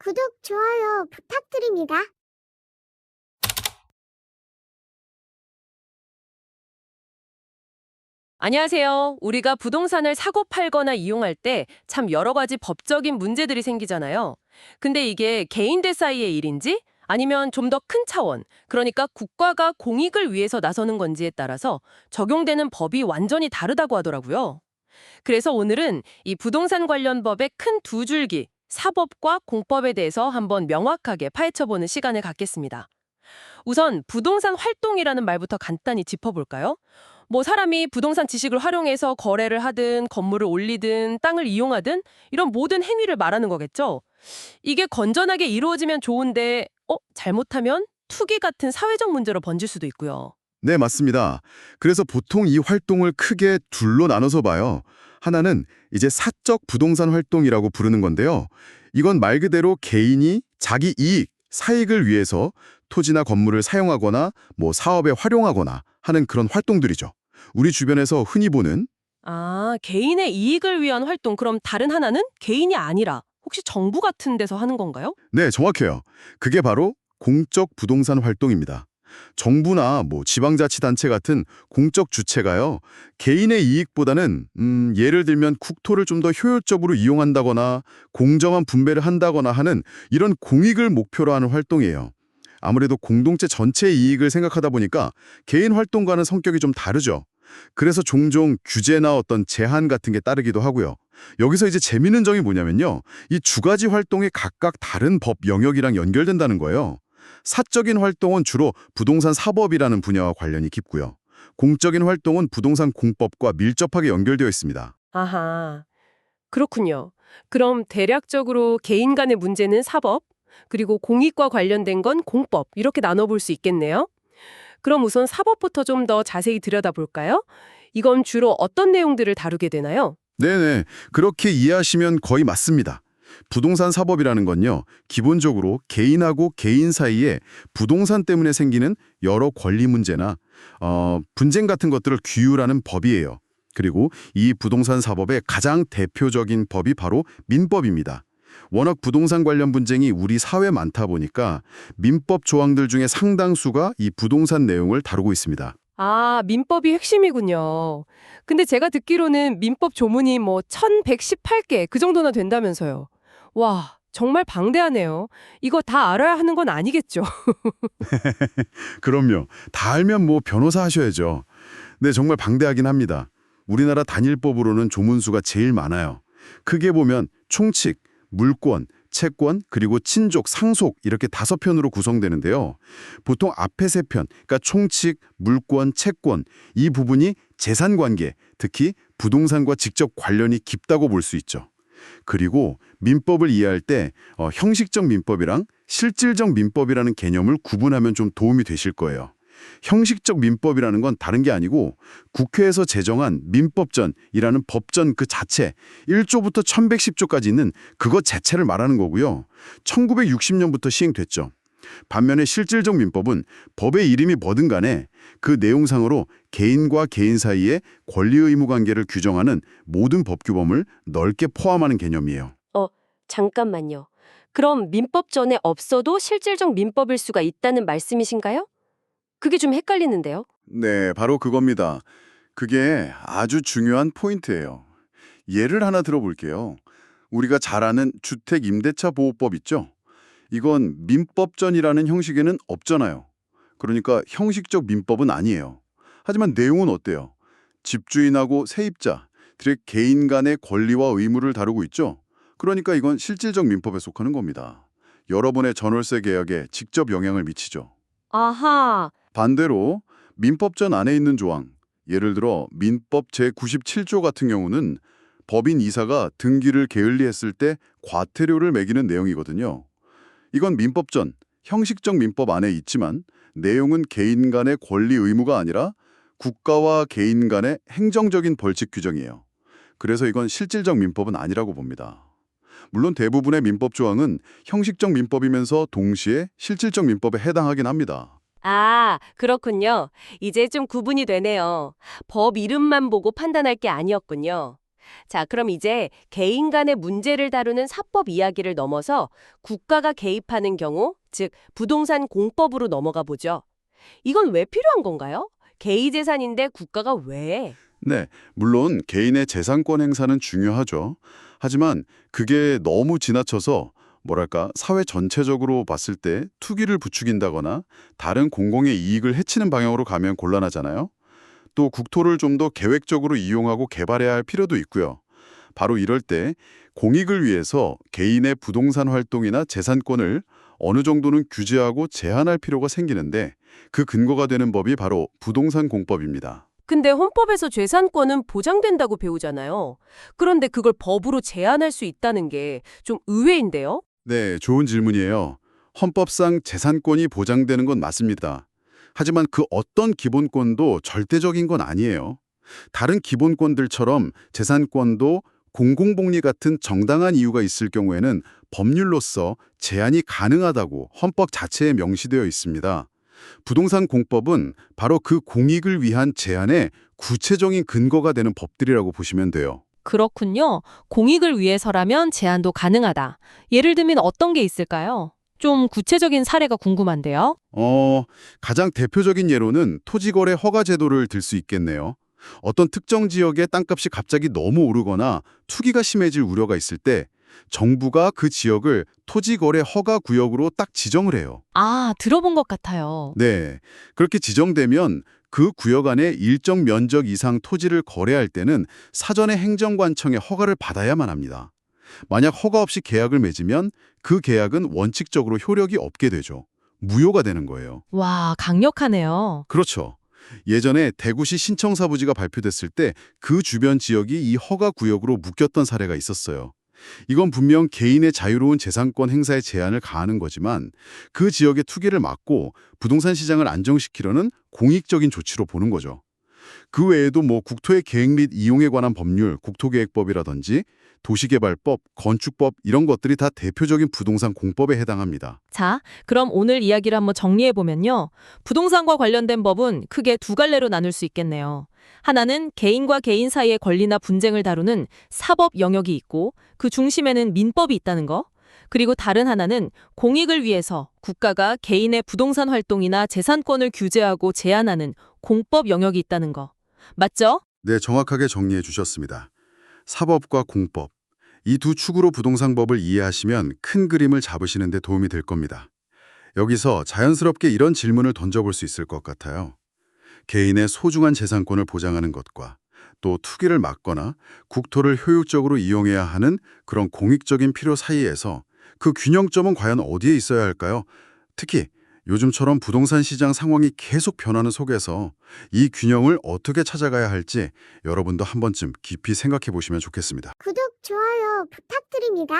구독, 좋아요 부탁드립니다. 안녕하세요. 우리가 부동산을 사고 팔거나 이용할 때 참 여러 가지 법적인 문제들이 생기잖아요. 근데 이게 개인들 사이의 일인지 아니면 좀 더 큰 차원, 그러니까 국가가 공익을 위해서 나서는 건지에 따라서 적용되는 법이 완전히 다르다고 하더라고요. 그래서 오늘은 이 부동산 관련 법의 큰 두 줄기, 사법과 공법에 대해서 한번 명확하게 파헤쳐보는 시간을 갖겠습니다. 우선 부동산 활동이라는 말부터 간단히 짚어볼까요? 사람이 부동산 지식을 활용해서 거래를 하든 건물을 올리든 땅을 이용하든 이런 모든 행위를 말하는 거겠죠. 이게 건전하게 이루어지면 좋은데 잘못하면 투기 같은 사회적 문제로 번질 수도 있고요. 네, 맞습니다. 그래서 보통 이 활동을 크게 둘로 나눠서 봐요. 하나는 이제 사적 부동산 활동이라고 부르는 건데요. 이건 말 그대로 개인이 자기 이익, 사익을 위해서 토지나 건물을 사용하거나 사업에 활용하거나 하는 그런 활동들이죠. 우리 주변에서 흔히 보는 아, 개인의 이익을 위한 활동. 그럼 다른 하나는 개인이 아니라 혹시 정부 같은 데서 하는 건가요? 네, 정확해요. 그게 바로 공적 부동산 활동입니다. 정부나 지방자치단체 같은 공적 주체가요, 개인의 이익보다는 예를 들면 국토를 좀 더 효율적으로 이용한다거나 공정한 분배를 한다거나 하는 이런 공익을 목표로 하는 활동이에요. 아무래도 공동체 전체의 이익을 생각하다 보니까 개인 활동과는 성격이 좀 다르죠. 그래서 종종 규제나 어떤 제한 같은 게 따르기도 하고요. 여기서 이제 재미있는 점이 뭐냐면요, 이 두 가지 활동이 각각 다른 법 영역이랑 연결된다는 거예요. 사적인 활동은 주로 부동산 사법이라는 분야와 관련이 깊고요. 공적인 활동은 부동산 공법과 밀접하게 연결되어 있습니다. 아하, 그렇군요. 그럼 대략적으로 개인 간의 문제는 사법, 그리고 공익과 관련된 건 공법, 이렇게 나눠볼 수 있겠네요. 그럼 우선 사법부터 좀 더 자세히 들여다볼까요? 이건 주로 어떤 내용들을 다루게 되나요? 네네, 그렇게 이해하시면 거의 맞습니다. 부동산 사법이라는 건요, 기본적으로 개인하고 개인 사이에 부동산 때문에 생기는 여러 권리 문제나 분쟁 같은 것들을 규율하는 법이에요. 그리고 이 부동산 사법의 가장 대표적인 법이 바로 민법입니다. 워낙 부동산 관련 분쟁이 우리 사회에 많다 보니까 민법 조항들 중에 상당수가 이 부동산 내용을 다루고 있습니다. 아, 민법이 핵심이군요. 근데 제가 듣기로는 민법 조문이 1118개 그 정도나 된다면서요. 와, 정말 방대하네요. 이거 다 알아야 하는 건 아니겠죠? 그럼요. 다 알면 변호사 하셔야죠. 네, 정말 방대하긴 합니다. 우리나라 단일법으로는 조문수가 제일 많아요. 크게 보면 총칙, 물권, 채권, 그리고 친족, 상속 이렇게 5편으로 구성되는데요. 보통 앞에 3편, 그러니까 총칙, 물권, 채권 이 부분이 재산관계, 특히 부동산과 직접 관련이 깊다고 볼 수 있죠. 그리고 민법을 이해할 때 형식적 민법이랑 실질적 민법이라는 개념을 구분하면 좀 도움이 되실 거예요. 형식적 민법이라는 건 다른 게 아니고 국회에서 제정한 민법전이라는 법전 그 자체 1조부터 1110조까지 있는 그것 자체를 말하는 거고요. 1960년부터 시행됐죠. 반면에 실질적 민법은 법의 이름이 뭐든 간에 그 내용상으로 개인과 개인 사이의 권리 의무 관계를 규정하는 모든 법 규범을 넓게 포함하는 개념이에요. 잠깐만요. 그럼 민법 전에 없어도 실질적 민법일 수가 있다는 말씀이신가요? 그게 좀 헷갈리는데요. 네, 바로 그겁니다. 그게 아주 중요한 포인트예요. 예를 하나 들어볼게요. 우리가 잘 아는 주택임대차 보호법 있죠? 이건 민법전이라는 형식에는 없잖아요. 그러니까 형식적 민법은 아니에요. 하지만 내용은 어때요? 집주인하고 세입자들의 개인 간의 권리와 의무를 다루고 있죠? 그러니까 이건 실질적 민법에 속하는 겁니다. 여러 번의 전월세 계약에 직접 영향을 미치죠. 아하, 반대로 민법전 안에 있는 조항, 예를 들어 민법 제97조 같은 경우는 법인 이사가 등기를 게을리했을 때 과태료를 매기는 내용이거든요. 이건 민법전, 형식적 민법 안에 있지만 내용은 개인 간의 권리 의무가 아니라 국가와 개인 간의 행정적인 벌칙 규정이에요. 그래서 이건 실질적 민법은 아니라고 봅니다. 물론 대부분의 민법 조항은 형식적 민법이면서 동시에 실질적 민법에 해당하긴 합니다. 아, 그렇군요. 이제 좀 구분이 되네요. 법 이름만 보고 판단할 게 아니었군요. 자, 그럼 이제 개인 간의 문제를 다루는 사법 이야기를 넘어서 국가가 개입하는 경우, 즉 부동산 공법으로 넘어가 보죠. 이건 왜 필요한 건가요? 개인 재산인데 국가가 왜? 네, 물론 개인의 재산권 행사는 중요하죠. 하지만 그게 너무 지나쳐서 뭐랄까 사회 전체적으로 봤을 때 투기를 부추긴다거나 다른 공공의 이익을 해치는 방향으로 가면 곤란하잖아요. 또 국토를 좀 더 계획적으로 이용하고 개발해야 할 필요도 있고요. 바로 이럴 때 공익을 위해서 개인의 부동산 활동이나 재산권을 어느 정도는 규제하고 제한할 필요가 생기는데 그 근거가 되는 법이 바로 부동산 공법입니다. 근데 헌법에서 재산권은 보장된다고 배우잖아요. 그런데 그걸 법으로 제한할 수 있다는 게 좀 의외인데요? 네, 좋은 질문이에요. 헌법상 재산권이 보장되는 건 맞습니다. 하지만 그 어떤 기본권도 절대적인 건 아니에요. 다른 기본권들처럼 재산권도 공공복리 같은 정당한 이유가 있을 경우에는 법률로서 제한이 가능하다고 헌법 자체에 명시되어 있습니다. 부동산 공법은 바로 그 공익을 위한 제한의 구체적인 근거가 되는 법들이라고 보시면 돼요. 그렇군요. 공익을 위해서라면 제한도 가능하다. 예를 들면 어떤 게 있을까요? 좀 구체적인 사례가 궁금한데요. 가장 대표적인 예로는 토지거래 허가 제도를 들 수 있겠네요. 어떤 특정 지역의 땅값이 갑자기 너무 오르거나 투기가 심해질 우려가 있을 때 정부가 그 지역을 토지거래 허가 구역으로 딱 지정을 해요. 아, 들어본 것 같아요. 네, 그렇게 지정되면 그 구역 안에 일정 면적 이상 토지를 거래할 때는 사전에 행정관청의 허가를 받아야만 합니다. 만약 허가 없이 계약을 맺으면 그 계약은 원칙적으로 효력이 없게 되죠. 무효가 되는 거예요. 와, 강력하네요. 그렇죠. 예전에 대구시 신청사부지가 발표됐을 때 그 주변 지역이 이 허가 구역으로 묶였던 사례가 있었어요. 이건 분명 개인의 자유로운 재산권 행사에 제한을 가하는 거지만 그 지역의 투기를 막고 부동산 시장을 안정시키려는 공익적인 조치로 보는 거죠. 그 외에도 국토의 계획 및 이용에 관한 법률, 국토계획법이라든지 도시개발법, 건축법 이런 것들이 다 대표적인 부동산 공법에 해당합니다. 자, 그럼 오늘 이야기를 한번 정리해보면요. 부동산과 관련된 법은 크게 두 갈래로 나눌 수 있겠네요. 하나는 개인과 개인 사이의 권리나 분쟁을 다루는 사법 영역이 있고 그 중심에는 민법이 있다는 거. 그리고 다른 하나는 공익을 위해서 국가가 개인의 부동산 활동이나 재산권을 규제하고 제한하는 공법 영역이 있다는 거. 맞죠? 네, 정확하게 정리해 주셨습니다. 사법과 공법, 이 두 축으로 부동산법을 이해하시면 큰 그림을 잡으시는 데 도움이 될 겁니다. 여기서 자연스럽게 이런 질문을 던져볼 수 있을 것 같아요. 개인의 소중한 재산권을 보장하는 것과 또 투기를 막거나 국토를 효율적으로 이용해야 하는 그런 공익적인 필요 사이에서 그 균형점은 과연 어디에 있어야 할까요? 특히 요즘처럼 부동산 시장 상황이 계속 변하는 속에서 이 균형을 어떻게 찾아가야 할지 여러분도 한 번쯤 깊이 생각해 보시면 좋겠습니다. 구독, 좋아요 부탁드립니다.